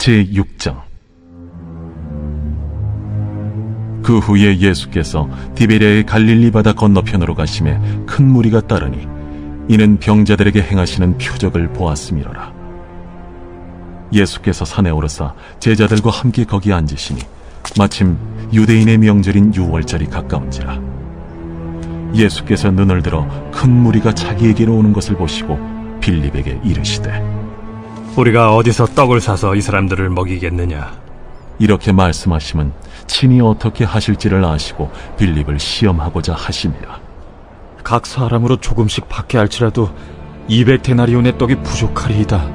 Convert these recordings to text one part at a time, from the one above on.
제6장. 그 후에 예수께서 디베랴의 갈릴리 바다 건너편으로 가심에 큰 무리가 따르니 이는 병자들에게 행하시는 표적을 보았음이로라. 예수께서 산에 오르사 제자들과 함께 거기 앉으시니 마침 유대인의 명절인 유월절이 가까운지라. 예수께서 눈을 들어 큰 무리가 자기에게로 오는 것을 보시고 빌립에게 이르시되 우리가 어디서 떡을 사서 이 사람들을 먹이겠느냐? 이렇게 말씀하심은 친히 어떻게 하실지를 아시고 빌립을 시험하고자 하심이라. 각 사람으로 조금씩 받게 할지라도 200데나리온의 떡이 부족하리이다.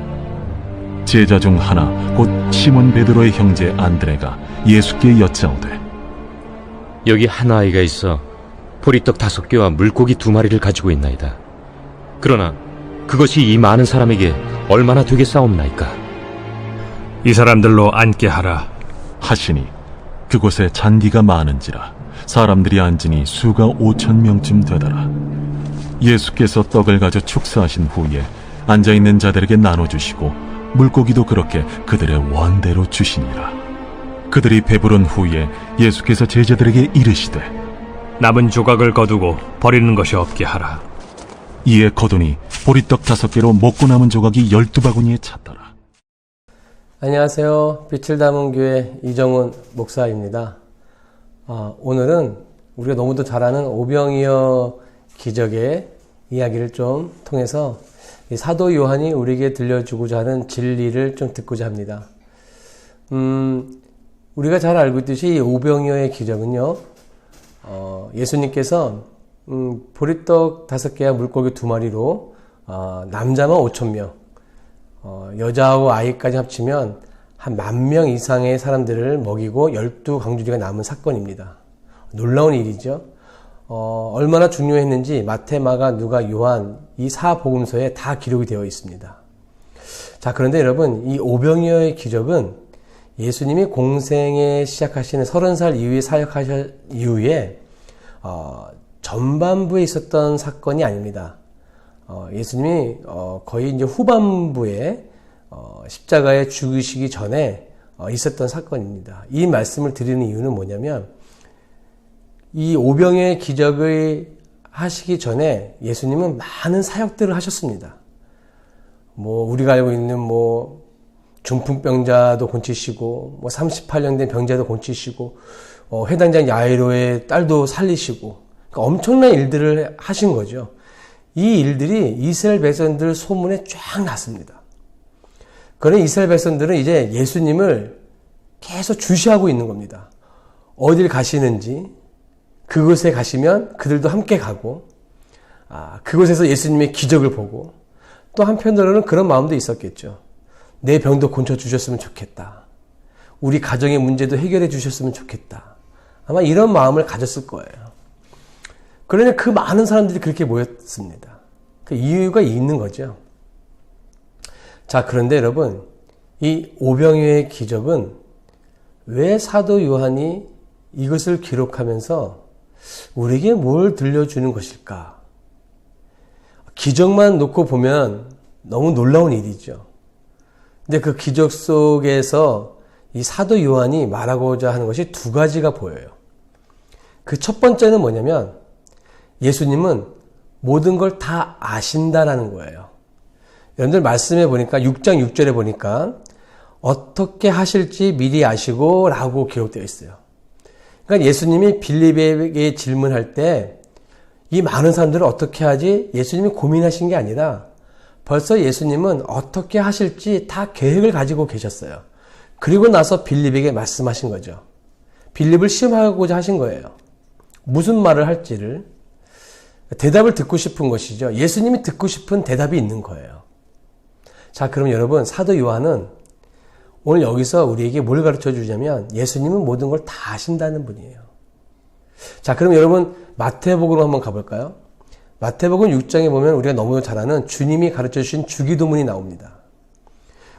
제자 중 하나 곧 시몬 베드로의 형제 안드레가 예수께 여짜오되 여기 한 아이가 있어 보리떡 5개와 물고기 2마리를 가지고 있나이다. 그러나 그것이 이 많은 사람에게 얼마나 되겠사옵나이까? 이 사람들로 앉게 하라. 하시니 그곳에 잔디가 많은지라 사람들이 앉으니 수가 5,000명쯤 되더라. 예수께서 떡을 가져 축사하신 후에 앉아있는 자들에게 나눠주시고 물고기도 그렇게 그들의 원대로 주시니라. 그들이 배부른 후에 예수께서 제자들에게 이르시되 남은 조각을 거두고 버리는 것이 없게 하라. 이에 거두니 보리떡 5개로 먹고 남은 조각이 12바구니에 찼더라. 안녕하세요. 빛을 담은 교회 이정훈 목사입니다. 오늘은 우리가 너무도 잘 아는 오병이어 기적의 이야기를 좀 통해서 사도 요한이 우리에게 들려주고자 하는 진리를 좀 듣고자 합니다. 우리가 잘 알고 있듯이 이 오병이어의 기적은요, 예수님께서 보리떡 5개와 물고기 2마리로 남자만 5,000명, 여자하고 아이까지 합치면 한 10,000명 이상의 사람들을 먹이고 12강주리가 남은 사건입니다. 놀라운 일이죠. 얼마나 중요했는지 마태, 마가, 누가, 요한 이 4복음서에 다 기록이 되어 있습니다. 자, 그런데 여러분, 이 오병이어의 기적은 예수님이 공생에 시작하시는 30살 이후에 사역하신 이후에 전반부에 있었던 사건이 아닙니다. 예수님이 거의 이제 후반부에 십자가에 죽으시기 전에 있었던 사건입니다. 이 말씀을 드리는 이유는 뭐냐면 이 오병이어의 기적을 하시기 전에 예수님은 많은 사역들을 하셨습니다. 우리가 알고 있는 중풍병자도 고치시고 38년 된 병자도 고치시고 회당장 야이로의 딸도 살리시고 그러니까 엄청난 일들을 하신 거죠. 이 일들이 이스라엘 백성들 소문에 쫙 났습니다. 그러나 이스라엘 백성들은 이제 예수님을 계속 주시하고 있는 겁니다. 어딜 가시는지 그곳에 가시면 그들도 함께 가고 그곳에서 예수님의 기적을 보고 또 한편으로는 그런 마음도 있었겠죠. 내 병도 고쳐주셨으면 좋겠다. 우리 가정의 문제도 해결해 주셨으면 좋겠다. 아마 이런 마음을 가졌을 거예요. 그러니 그 많은 사람들이 그렇게 모였습니다. 그 이유가 있는 거죠. 자, 그런데 여러분, 이 오병이어의 기적은 왜 사도 요한이 이것을 기록하면서 우리에게 뭘 들려주는 것일까? 기적만 놓고 보면 너무 놀라운 일이죠. 근데 그 기적 속에서 이 사도 요한이 말하고자 하는 것이 2가지가 보여요. 그 첫 번째는 뭐냐면 예수님은 모든 걸 다 아신다라는 거예요. 여러분들 말씀해 보니까 6장 6절에 보니까 어떻게 하실지 미리 아시고 라고 기록되어 있어요. 그러니까 예수님이 빌립에게 질문할 때 이 많은 사람들을 어떻게 하지? 예수님이 고민하신 게 아니라 벌써 예수님은 어떻게 하실지 다 계획을 가지고 계셨어요. 그리고 나서 빌립에게 말씀하신 거죠. 빌립을 시험하고자 하신 거예요. 무슨 말을 할지를. 대답을 듣고 싶은 것이죠. 예수님이 듣고 싶은 대답이 있는 거예요. 자, 그럼 여러분, 사도 요한은 오늘 여기서 우리에게 뭘 가르쳐 주냐면 예수님은 모든 걸 다 아신다는 분이에요. 자, 그럼 여러분 마태복음으로 한번 가볼까요? 마태복음 6장에 보면 우리가 너무 잘 아는 주님이 가르쳐 주신 주기도문이 나옵니다.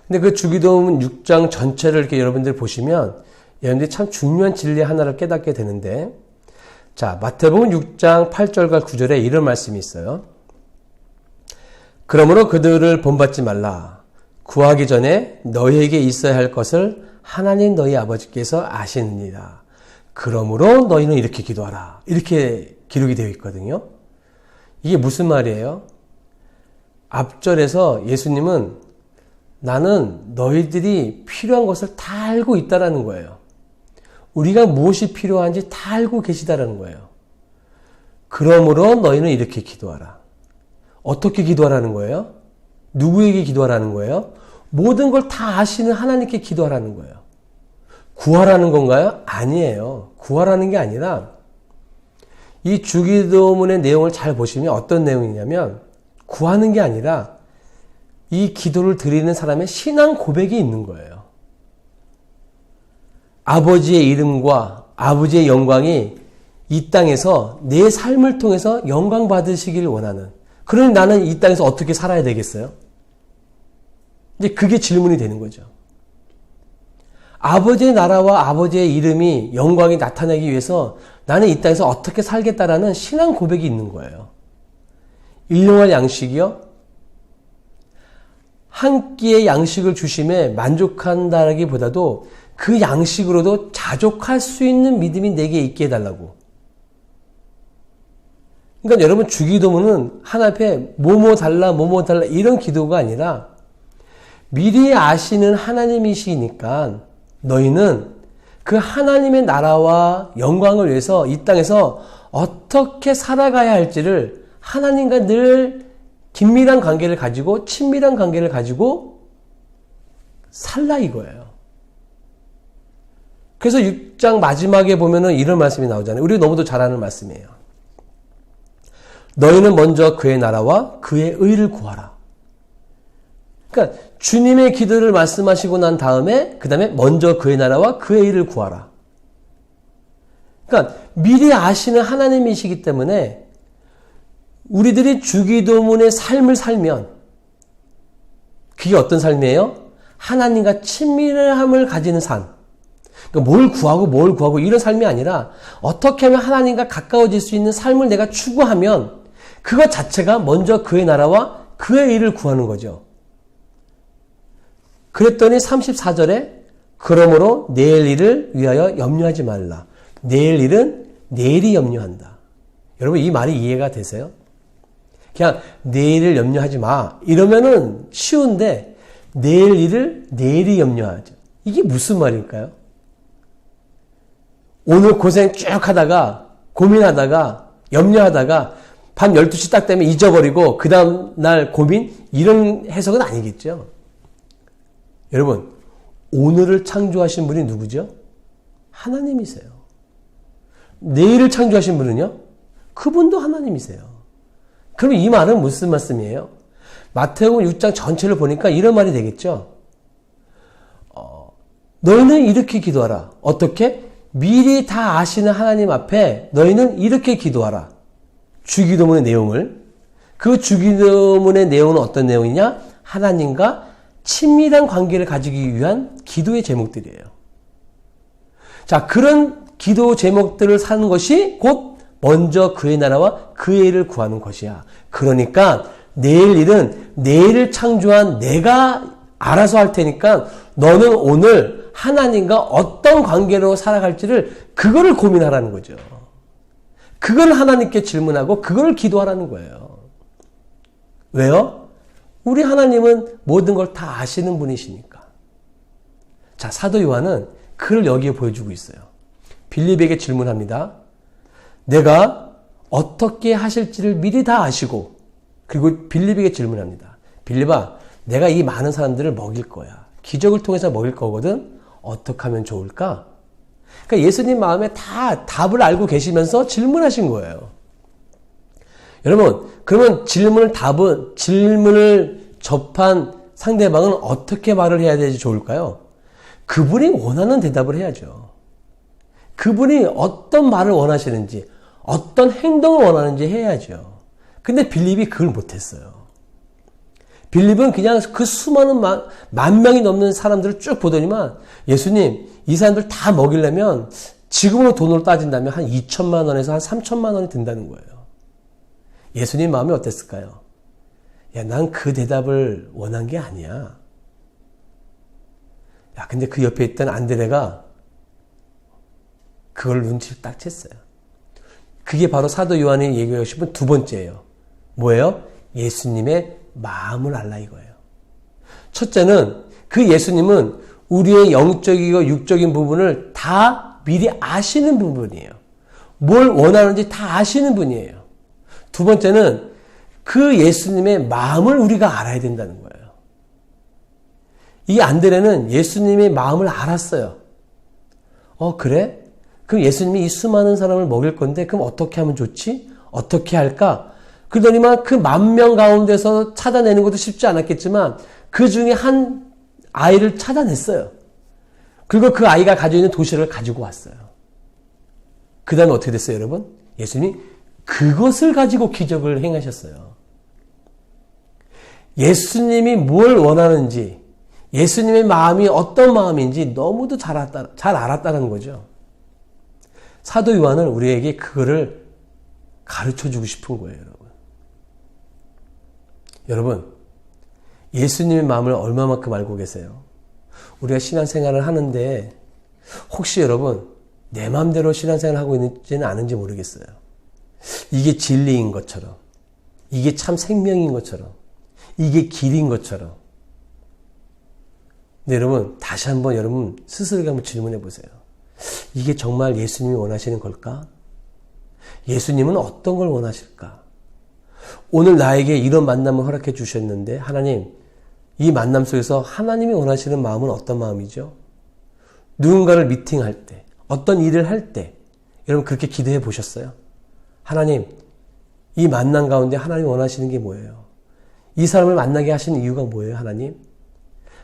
근데 그 주기도문 6장 전체를 이렇게 여러분들 보시면 여러분들이 참 중요한 진리 하나를 깨닫게 되는데, 자, 마태복음 6장 8절과 9절에 이런 말씀이 있어요. 그러므로 그들을 본받지 말라. 구하기 전에 너희에게 있어야 할 것을 하나님 너희 아버지께서 아시느니라. 그러므로 너희는 이렇게 기도하라. 이렇게 기록이 되어 있거든요. 이게 무슨 말이에요? 앞절에서 예수님은 나는 너희들이 필요한 것을 다 알고 있다라는 거예요. 우리가 무엇이 필요한지 다 알고 계시다라는 거예요. 그러므로 너희는 이렇게 기도하라. 어떻게 기도하라는 거예요? 누구에게 기도하라는 거예요? 모든 걸 다 아시는 하나님께 기도하라는 거예요. 구하라는 건가요? 아니에요. 구하라는 게 아니라 이 주기도문의 내용을 잘 보시면 어떤 내용이냐면 구하는 게 아니라 이 기도를 드리는 사람의 신앙 고백이 있는 거예요. 아버지의 이름과 아버지의 영광이 이 땅에서 내 삶을 통해서 영광 받으시길 원하는. 그러니 나는 이 땅에서 어떻게 살아야 되겠어요? 이제 그게 질문이 되는 거죠. 아버지의 나라와 아버지의 이름이 영광이 나타나기 위해서 나는 이 땅에서 어떻게 살겠다라는 신앙 고백이 있는 거예요. 일용할 양식이요? 한 끼의 양식을 주심에 만족한다라기보다도 그 양식으로도 자족할 수 있는 믿음이 내게 있게 해달라고. 그러니까 여러분 주기도문은 하나님 앞에 뭐뭐 달라 이런 기도가 아니라 미리 아시는 하나님이시니까 너희는 그 하나님의 나라와 영광을 위해서 이 땅에서 어떻게 살아가야 할지를 하나님과 늘 긴밀한 관계를 가지고 친밀한 관계를 가지고 살라 이거예요. 그래서 6장 마지막에 보면은 이런 말씀이 나오잖아요. 우리가 너무도 잘 아는 말씀이에요. 너희는 먼저 그의 나라와 그의 의를 구하라. 그러니까 주님의 기도를 말씀하시고 난 다음에 그 다음에 먼저 그의 나라와 그의 의를 구하라. 그러니까 미리 아시는 하나님이시기 때문에 우리들이 주기도문의 삶을 살면 그게 어떤 삶이에요? 하나님과 친밀함을 가지는 삶. 그러니까 뭘 구하고 이런 삶이 아니라 어떻게 하면 하나님과 가까워질 수 있는 삶을 내가 추구하면 그것 자체가 먼저 그의 나라와 그의 일을 구하는 거죠. 그랬더니 34절에 그러므로 내일 일을 위하여 염려하지 말라. 내일 일은 내일이 염려한다. 여러분 이 말이 이해가 되세요? 그냥 내일을 염려하지 마 이러면은 쉬운데 내일 일을 내일이 염려하죠. 이게 무슨 말일까요? 오늘 고생 쭉 하다가 고민하다가 염려하다가 밤 12시 딱 되면 잊어버리고 그 다음 날 고민 이런 해석은 아니겠죠. 여러분 오늘을 창조하신 분이 누구죠? 하나님이세요. 내일을 창조하신 분은요? 그분도 하나님이세요. 그럼 이 말은 무슨 말씀이에요? 마태복음 6장 전체를 보니까 이런 말이 되겠죠. 너희는 이렇게 기도하라. 어떻게? 미리 다 아시는 하나님 앞에 너희는 이렇게 기도하라. 주기도문의 내용을. 그 주기도문의 내용은 어떤 내용이냐? 하나님과 친밀한 관계를 가지기 위한 기도의 제목들이에요. 자, 그런 기도 제목들을 사는 것이 곧 먼저 그의 나라와 그의 일을 구하는 것이야. 그러니까 내일 일은 내일을 창조한 내가 알아서 할 테니까 너는 오늘 하나님과 어떤 관계로 살아갈지를 그거를 고민하라는 거죠. 그걸 하나님께 질문하고 그걸 기도하라는 거예요. 왜요? 우리 하나님은 모든 걸 다 아시는 분이시니까. 자, 사도 요한은 그를 여기에 보여주고 있어요. 빌립에게 질문합니다. 내가 어떻게 하실지를 미리 다 아시고 그리고 빌립에게 질문합니다. 빌립아, 내가 이 많은 사람들을 먹일 거야. 기적을 통해서 먹일 거거든. 어떻게 하면 좋을까? 그러니까 예수님 마음에 다 답을 알고 계시면서 질문하신 거예요. 여러분, 그러면 질문을 접한 상대방은 어떻게 말을 해야 되지 좋을까요? 그분이 원하는 대답을 해야죠. 그분이 어떤 말을 원하시는지, 어떤 행동을 원하는지 해야죠. 근데 빌립이 그걸 못했어요. 빌립은 그냥 그 수많은 만 명이 넘는 사람들을 쭉 보더니만 예수님, 이 사람들 다 먹이려면 지금으로 돈으로 따진다면 한 2천만 원에서 한 3천만 원이 든다는 거예요. 예수님 마음이 어땠을까요? 야, 난 그 대답을 원한 게 아니야. 야, 근데 그 옆에 있던 안드레가 그걸 눈치를 딱 챘어요. 그게 바로 사도 요한이 얘기하고 싶은 두 번째예요. 뭐예요? 예수님의 마음을 알라 이거예요. 첫째는 그 예수님은 우리의 영적이고 육적인 부분을 다 미리 아시는 부분이에요. 뭘 원하는지 다 아시는 분이에요. 두 번째는 그 예수님의 마음을 우리가 알아야 된다는 거예요. 이 안드레는 예수님의 마음을 알았어요. 그래? 그럼 예수님이 이 수많은 사람을 먹일 건데 그럼 어떻게 하면 좋지? 어떻게 할까? 그러더니만 그 10,000명 가운데서 찾아내는 것도 쉽지 않았겠지만 그 중에 한 아이를 찾아냈어요. 그리고 그 아이가 가지고 있는 도시락을 가지고 왔어요. 그 다음에 어떻게 됐어요, 여러분? 예수님이 그것을 가지고 기적을 행하셨어요. 예수님이 뭘 원하는지, 예수님의 마음이 어떤 마음인지 너무도 잘 알았다는 거죠. 사도 요한은 우리에게 그거를 가르쳐주고 싶은 거예요, 여러분. 여러분, 예수님의 마음을 얼마만큼 알고 계세요? 우리가 신앙생활을 하는데 혹시 여러분 내 마음대로 신앙생활을 하고 있는지는 아는지 모르겠어요. 이게 진리인 것처럼, 이게 참 생명인 것처럼, 이게 길인 것처럼. 근데 여러분 다시 한번 여러분 스스로에게 한번 질문해 보세요. 이게 정말 예수님이 원하시는 걸까? 예수님은 어떤 걸 원하실까? 오늘 나에게 이런 만남을 허락해 주셨는데 하나님, 이 만남 속에서 하나님이 원하시는 마음은 어떤 마음이죠? 누군가를 미팅할 때, 어떤 일을 할 때 여러분 그렇게 기도해 보셨어요? 하나님, 이 만남 가운데 하나님이 원하시는 게 뭐예요? 이 사람을 만나게 하시는 이유가 뭐예요, 하나님?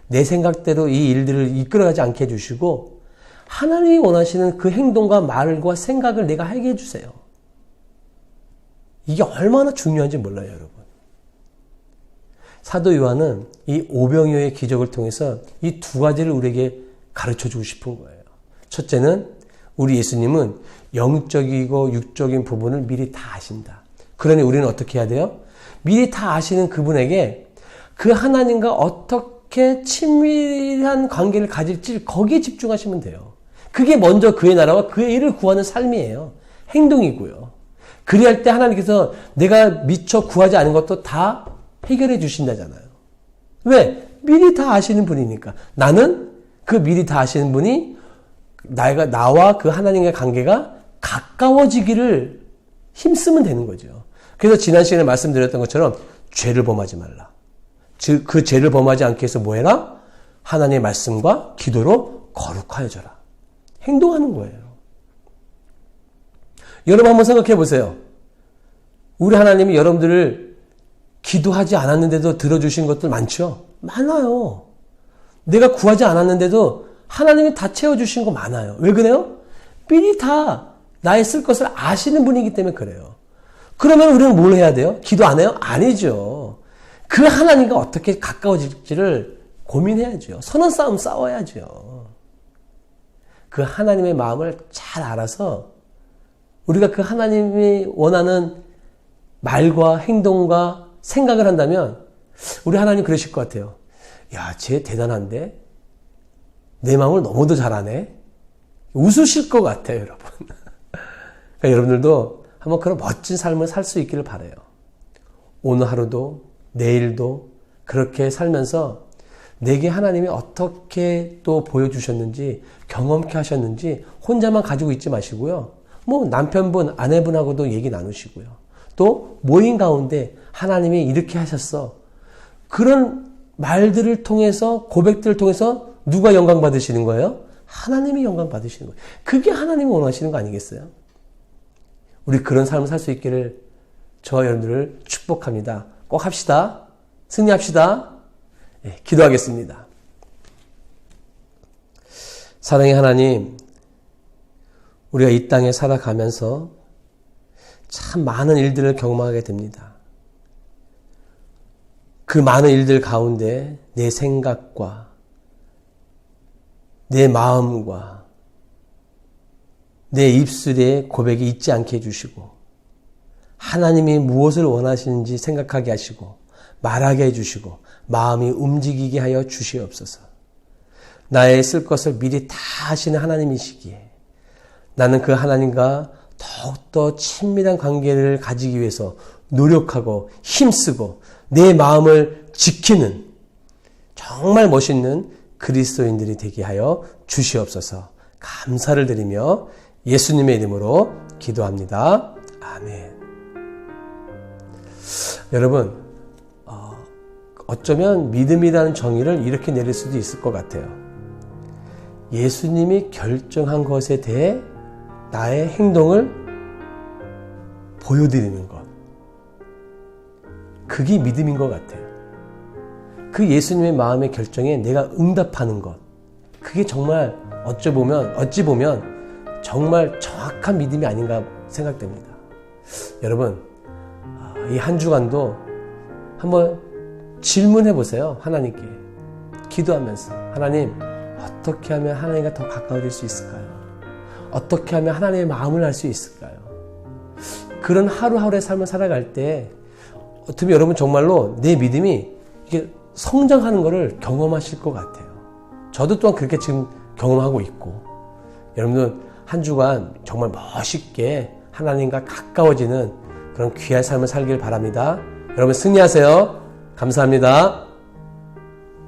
내 생각대로 이 일들을 이끌어가지 않게 해주시고 하나님이 원하시는 그 행동과 말과 생각을 내가 하게 해주세요. 이게 얼마나 중요한지 몰라요, 여러분. 사도 요한은 이 오병이어의 기적을 통해서 이 두 가지를 우리에게 가르쳐주고 싶은 거예요. 첫째는 우리 예수님은 영적이고 육적인 부분을 미리 다 아신다. 그러니 우리는 어떻게 해야 돼요? 미리 다 아시는 그분에게 그 하나님과 어떻게 친밀한 관계를 가질지 거기에 집중하시면 돼요. 그게 먼저 그의 나라와 그의 일을 구하는 삶이에요. 행동이고요. 그리할 때 하나님께서 내가 미처 구하지 않은 것도 다 해결해 주신다잖아요. 왜? 미리 다 아시는 분이니까. 나는 그 미리 다 아시는 분이 나와 그 하나님과의 관계가 가까워지기를 힘쓰면 되는 거죠. 그래서 지난 시간에 말씀드렸던 것처럼 죄를 범하지 말라. 즉 그 죄를 범하지 않게 해서 뭐 해라? 하나님의 말씀과 기도로 거룩하여져라. 행동하는 거예요. 여러분 한번 생각해 보세요. 우리 하나님이 여러분들을 기도하지 않았는데도 들어주신 것들 많죠? 많아요. 내가 구하지 않았는데도 하나님이 다 채워주신 거 많아요. 왜 그래요? 미리 다 나의 쓸 것을 아시는 분이기 때문에 그래요. 그러면 우리는 뭘 해야 돼요? 기도 안 해요? 아니죠. 그 하나님과 어떻게 가까워질지를 고민해야죠. 선한 싸움 싸워야죠. 그 하나님의 마음을 잘 알아서 우리가 그 하나님이 원하는 말과 행동과 생각을 한다면 우리 하나님 그러실 것 같아요. 야, 쟤 대단한데? 내 마음을 너무도 잘하네? 웃으실 것 같아요, 여러분. 그러니까 여러분들도 한번 그런 멋진 삶을 살 수 있기를 바라요. 오늘 하루도 내일도 그렇게 살면서 내게 하나님이 어떻게 또 보여주셨는지 경험케 하셨는지 혼자만 가지고 있지 마시고요. 뭐 남편분, 아내분하고도 얘기 나누시고요. 또 모임 가운데 하나님이 이렇게 하셨어. 그런 말들을 통해서 고백들을 통해서 누가 영광 받으시는 거예요? 하나님이 영광 받으시는 거예요. 그게 하나님이 원하시는 거 아니겠어요? 우리 그런 삶을 살 수 있기를 저와 여러분들을 축복합니다. 꼭 합시다. 승리합시다. 네, 기도하겠습니다. 사랑의 하나님, 우리가 이 땅에 살아가면서 참 많은 일들을 경험하게 됩니다. 그 많은 일들 가운데 내 생각과 내 마음과 내 입술에 고백이 있지 않게 해주시고 하나님이 무엇을 원하시는지 생각하게 하시고 말하게 해주시고 마음이 움직이게 하여 주시옵소서. 나의 쓸 것을 미리 다 하시는 하나님이시기에 나는 그 하나님과 더욱더 친밀한 관계를 가지기 위해서 노력하고 힘쓰고 내 마음을 지키는 정말 멋있는 그리스도인들이 되게 하여 주시옵소서. 감사를 드리며 예수님의 이름으로 기도합니다. 아멘. 여러분, 어쩌면 믿음이라는 정의를 이렇게 내릴 수도 있을 것 같아요. 예수님이 결정한 것에 대해 나의 행동을 보여드리는 것. 그게 믿음인 것 같아요. 그 예수님의 마음의 결정에 내가 응답하는 것. 그게 정말 어찌 보면 정말 정확한 믿음이 아닌가 생각됩니다. 여러분, 이 한 주간도 한번 질문해 보세요. 하나님께. 기도하면서. 하나님, 어떻게 하면 하나님과 더 가까워질 수 있을까요? 어떻게 하면 하나님의 마음을 알 수 있을까요? 그런 하루하루의 삶을 살아갈 때 어떻게 여러분 정말로 내 믿음이 이게 성장하는 것을 경험하실 것 같아요. 저도 또한 그렇게 지금 경험하고 있고 여러분들 한 주간 정말 멋있게 하나님과 가까워지는 그런 귀한 삶을 살길 바랍니다. 여러분 승리하세요. 감사합니다.